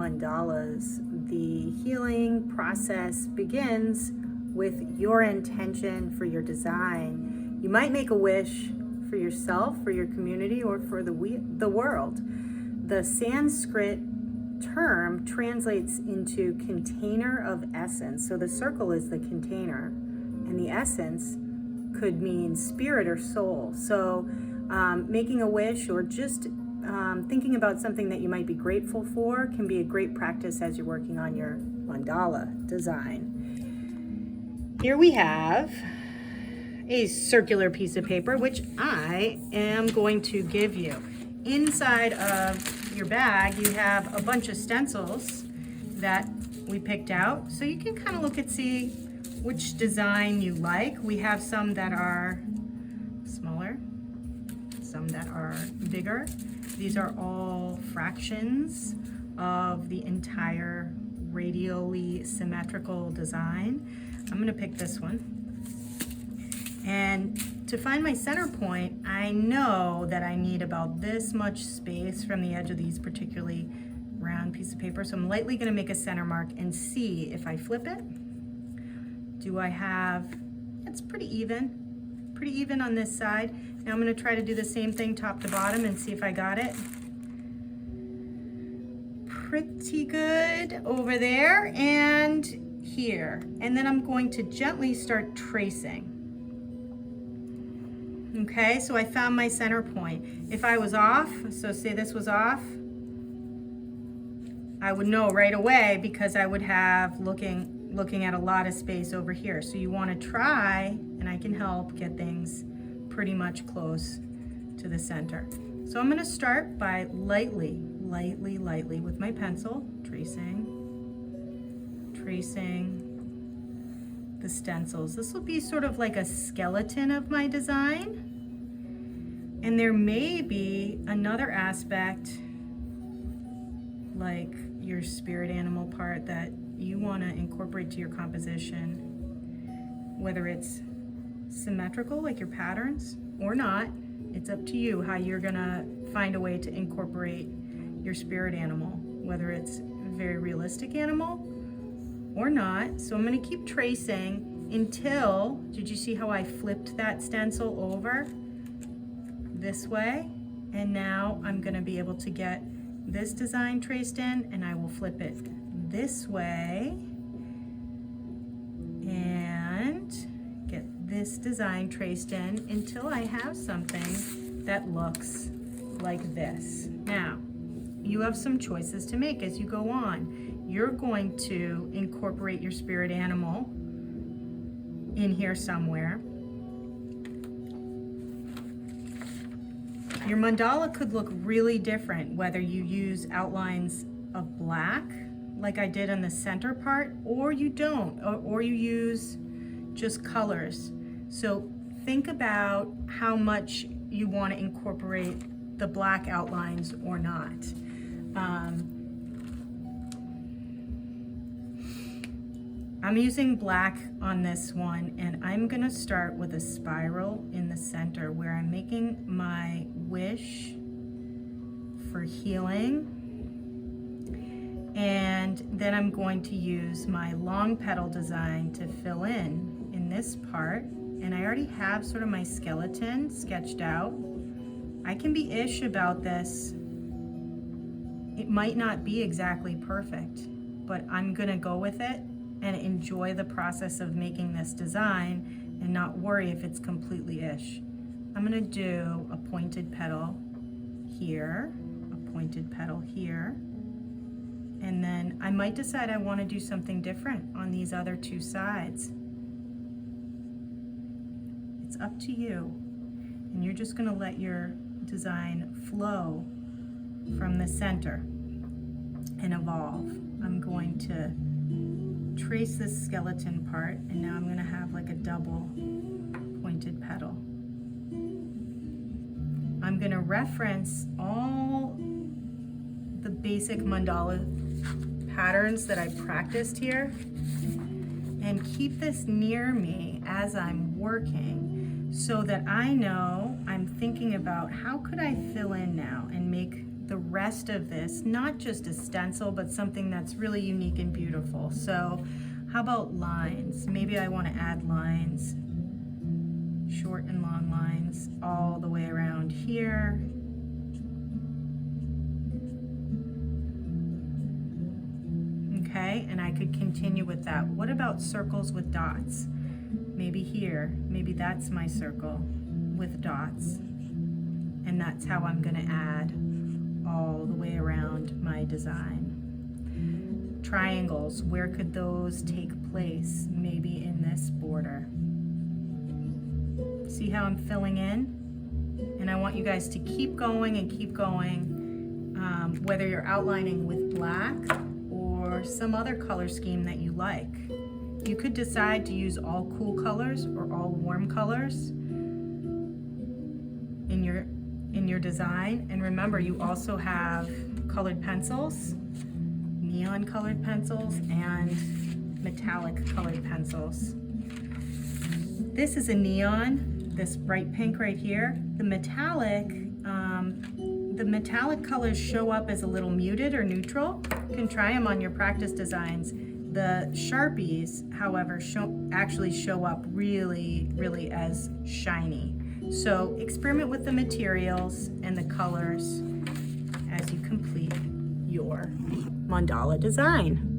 mandalas, the healing process begins with your intention for your design. You might make a wish for yourself, for your community, or for the world. The Sanskrit term translates into container of essence. So the circle is the container, and the essence could mean spirit or soul. So making a wish or just thinking about something that you might be grateful for can be a great practice as you're working on your mandala design. Here we have a circular piece of paper, which I am going to give you. Inside of your bag, you have a bunch of stencils that we picked out. So you can kind of look and see which design you like. We have some that are smaller, some that are bigger. These are all fractions of the entire radially symmetrical design. I'm gonna pick this one. And to find my center point, I know that I need about this much space from the edge of these particularly round piece of paper. So I'm lightly gonna make a center mark and see if I flip it. Do I have, it's pretty even on this side. Now I'm gonna try to do the same thing top to bottom and see if I got it. Pretty good over there and here. And then I'm going to gently start tracing. Okay, so I found my center point. If I was off, so say this was off, I would know right away because I would have looking at a lot of space over here. So you want to try, and I can help get things pretty much close to the center. So I'm going to start by lightly with my pencil, tracing the stencils. This will be sort of like a skeleton of my design. And there may be another aspect, like your spirit animal part, that you want to incorporate to your composition, whether it's symmetrical like your patterns or not. It's up to you how you're gonna find a way to incorporate your spirit animal, whether it's a very realistic animal or not. So I'm gonna keep tracing until, did you see how I flipped that stencil over this way? And now I'm gonna be able to get this design traced in, and I will flip it this way and get this design traced in until I have something that looks like this. Now, you have some choices to make as you go on. You're going to incorporate your spirit animal in here somewhere. Your mandala could look really different, whether you use outlines of black, like I did on the center part, or you don't, or you use just colors. So think about how much you want to incorporate the black outlines or not. I'm using black on this one, and I'm gonna start with a spiral in the center where I'm making my wish for healing. And then I'm going to use my long petal design to fill in this part. And I already have sort of my skeleton sketched out. I can be ish about this. It might not be exactly perfect, but I'm gonna go with it and enjoy the process of making this design and not worry if it's completely ish. I'm gonna do a pointed petal here, a pointed petal here, and then I might decide I want to do something different on these other two sides. It's up to you, and you're just gonna let your design flow from the center and evolve. I'm going to trace this skeleton part, and now I'm going to have like a double pointed petal. I'm going to reference all the basic mandala patterns that I practiced here and keep this near me as I'm working so that I know I'm thinking about how could I fill in now and make the the rest of this, not just a stencil, but something that's really unique and beautiful. So how about lines? Maybe I want to add lines, short and long lines, all the way around here. Okay, and I could continue with that. What about circles with dots? Maybe here, maybe that's my circle with dots. And that's how I'm going to add all the way around my design. Triangles, where could those take place? Maybe in this border. See how I'm filling in? And I want you guys to keep going and keep going, whether you're outlining with black or some other color scheme that you like. You could decide to use all cool colors or all warm colors in your design. And remember, you also have colored pencils, neon colored pencils, and metallic colored pencils. This is a neon, this bright pink right here. The metallic colors show up as a little muted or neutral. You can try them on your practice designs. The Sharpies, however, actually show up really, really as shiny. So experiment with the materials and the colors as you complete your mandala design.